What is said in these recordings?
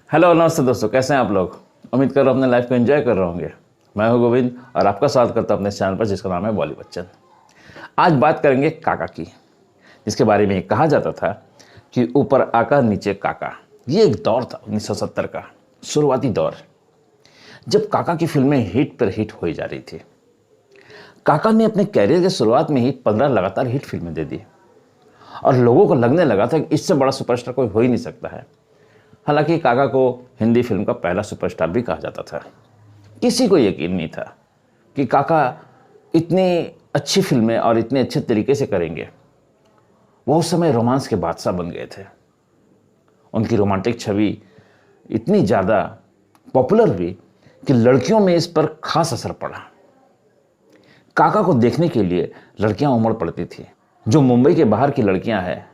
Hello नमस्ते दोस्तों, कैसे हैं आप लोग। उम्मीद कर रहा हूँ अपने लाइफ को एंजॉय कर रहे होंगे। मैं हूँ गोविंद और आपका स्वागत करता हूँ अपने चैनल पर जिसका नाम है बॉली बच्चन। आज बात करेंगे काका की, जिसके बारे में कहा जाता था कि ऊपर आका नीचे काका। ये एक दौर था 1970 का शुरुआती दौर, जब काका की फिल्में हिट पर हिट हो जा रही थी। काका ने अपने कैरियर के शुरुआत में ही 15 लगातार हिट फिल्में दे दी और लोगों को लगने लगा था कि इससे बड़ा सुपरस्टार कोई हो ही नहीं सकता है। हालांकि काका को हिंदी फिल्म का पहला सुपरस्टार भी कहा जाता था। किसी को यकीन नहीं था कि काका इतनी अच्छी फिल्में और इतने अच्छे तरीके से करेंगे। वो उस समय रोमांस के बादशाह बन गए थे। उनकी रोमांटिक छवि इतनी ज़्यादा पॉपुलर हुई कि लड़कियों में इस पर खास असर पड़ा। काका को देखने के लिए लड़कियां उमड़ पड़ती थी। जो मुंबई के बाहर की लड़कियां हैं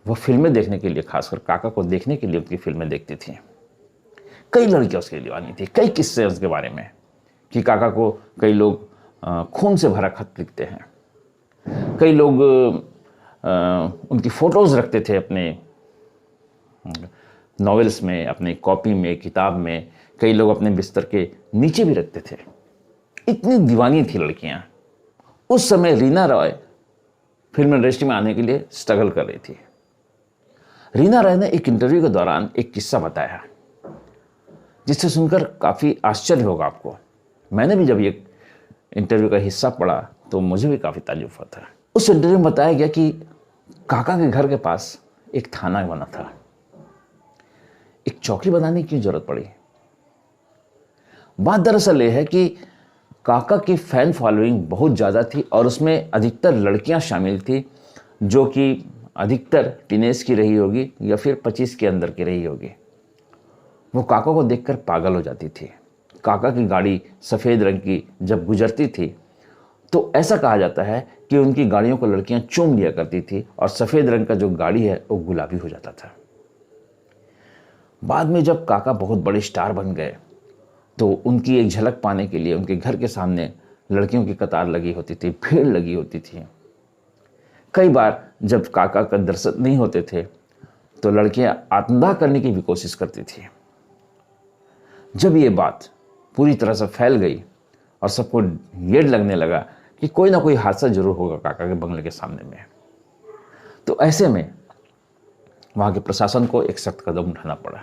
वो फिल्में देखने के लिए, खासकर काका को देखने के लिए उनकी फिल्में देखती थी। कई लड़कियां उसके दीवानी थी। कई किस्से उसके बारे में कि काका को कई लोग खून से भरा खत लिखते हैं। कई लोग उनकी फ़ोटोज़ रखते थे अपने नॉवेल्स में, अपनी कॉपी में, किताब में। कई लोग अपने बिस्तर के नीचे भी रखते थे। इतनी दीवानी थी लड़कियां। उस समय रीना रॉय फिल्म इंडस्ट्री में आने के लिए स्ट्रगल कर रही थी। रीना रॉय ने एक इंटरव्यू के दौरान एक किस्सा बताया जिससे सुनकर काफ़ी आश्चर्य होगा आपको। मैंने भी जब ये इंटरव्यू का हिस्सा पढ़ा तो मुझे भी काफ़ी ताज्जुब हुआ था। उस इंटरव्यू में बताया गया कि काका के घर के पास एक थाना बना था। एक चौकी बनाने की जरूरत पड़ी। बात दरअसल ये है कि काका की फैन फॉलोइंग बहुत ज़्यादा थी और उसमें अधिकतर लड़कियां शामिल थी, जो कि अधिकतर टीनेज की रही होगी या फिर 25 के अंदर की रही होगी। वो काका को देखकर पागल हो जाती थी। काका की गाड़ी सफ़ेद रंग की जब गुजरती थी तो ऐसा कहा जाता है कि उनकी गाड़ियों को लड़कियां चूम लिया करती थी और सफ़ेद रंग का जो गाड़ी है वो गुलाबी हो जाता था। बाद में जब काका बहुत बड़े स्टार बन गए तो उनकी एक झलक पाने के लिए उनके घर के सामने लड़कियों की कतार लगी होती थी, भीड़ लगी होती थी। कई बार जब काका का दर्शन नहीं होते थे तो लड़कियां आत्मदाह करने की भी कोशिश करती थी। जब ये बात पूरी तरह से फैल गई और सबको ये लगने लगा कि कोई ना कोई हादसा जरूर होगा काका के बंगले के सामने में, तो ऐसे में वहाँ के प्रशासन को एक सख्त कदम उठाना पड़ा।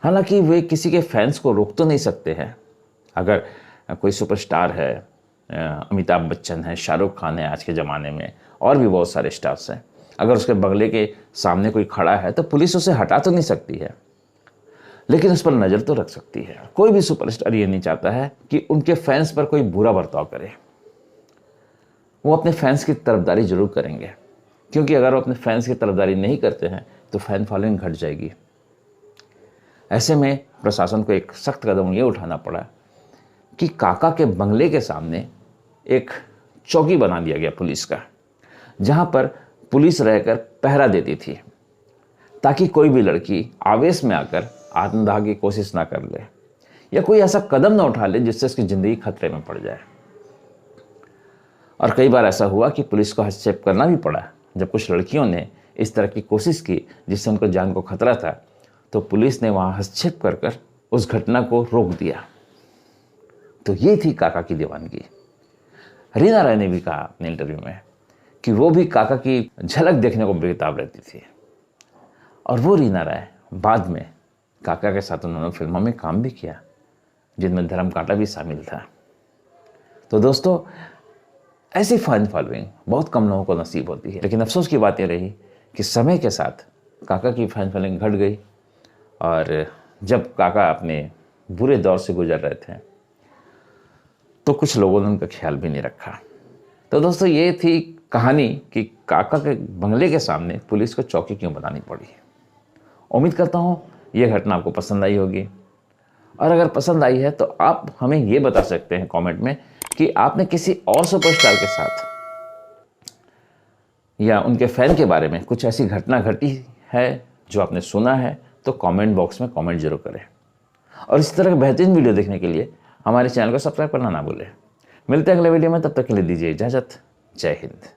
हालांकि वे किसी के फैंस को रोक तो नहीं सकते हैं। अगर कोई सुपरस्टार है, अमिताभ बच्चन है, शाहरुख खान है आज के ज़माने में, और भी बहुत सारे स्टार्स हैं, अगर उसके बंगले के सामने कोई खड़ा है तो पुलिस उसे हटा तो नहीं सकती है, लेकिन उस पर नज़र तो रख सकती है। कोई भी सुपरस्टार ये नहीं चाहता है कि उनके फैंस पर कोई बुरा बर्ताव करे। वो अपने फैंस की तरफदारी जरूर करेंगे, क्योंकि अगर वो अपने फैंस की तरफदारी नहीं करते हैं तो फैन फॉलोइंग घट जाएगी। ऐसे में प्रशासन को एक सख्त कदम ये उठाना पड़ा कि काका के बंगले के सामने एक चौकी बना दिया गया पुलिस का, जहां पर पुलिस रहकर पहरा देती थी, ताकि कोई भी लड़की आवेश में आकर आत्मदाह की कोशिश ना कर ले या कोई ऐसा कदम ना उठा ले जिससे उसकी ज़िंदगी खतरे में पड़ जाए। और कई बार ऐसा हुआ कि पुलिस को हस्तक्षेप करना भी पड़ा। जब कुछ लड़कियों ने इस तरह की कोशिश की जिससे उनको जान को खतरा था, तो पुलिस ने वहाँ हस्तक्षेप कर उस घटना को रोक दिया। तो ये थी काका की दीवानगी। रीना रॉय ने भी कहा अपने इंटरव्यू में कि वो भी काका की झलक देखने को बेताब रहती थी। और वो रीना रॉय बाद में काका के साथ उन्होंने फिल्मों में काम भी किया, जिनमें धर्म कांटा भी शामिल था। तो दोस्तों, ऐसी फैन फॉलोइंग बहुत कम लोगों को नसीब होती है। लेकिन अफसोस की बात यह रही कि समय के साथ काका की फैन फॉलोइंग घट गई और जब काका अपने बुरे दौर से गुजर रहे थे तो कुछ लोगों ने उनका ख्याल भी नहीं रखा। तो दोस्तों, ये थी कहानी कि काका के बंगले के सामने पुलिस को चौकी क्यों बनानी पड़ी। उम्मीद करता हूँ ये घटना आपको पसंद आई होगी, और अगर पसंद आई है तो आप हमें ये बता सकते हैं कमेंट में कि आपने किसी और सुपरस्टार के साथ या उनके फैन के बारे में कुछ ऐसी घटना घटी है जो आपने सुना है, तो कमेंट बॉक्स में कमेंट जरूर करें। और इस तरह के बेहतरीन वीडियो देखने के लिए हमारे चैनल को सब्सक्राइब करना ना भूलें। मिलते हैं अगले वीडियो में, तब तक के लिए दीजिए इजाज़त। जय हिंद।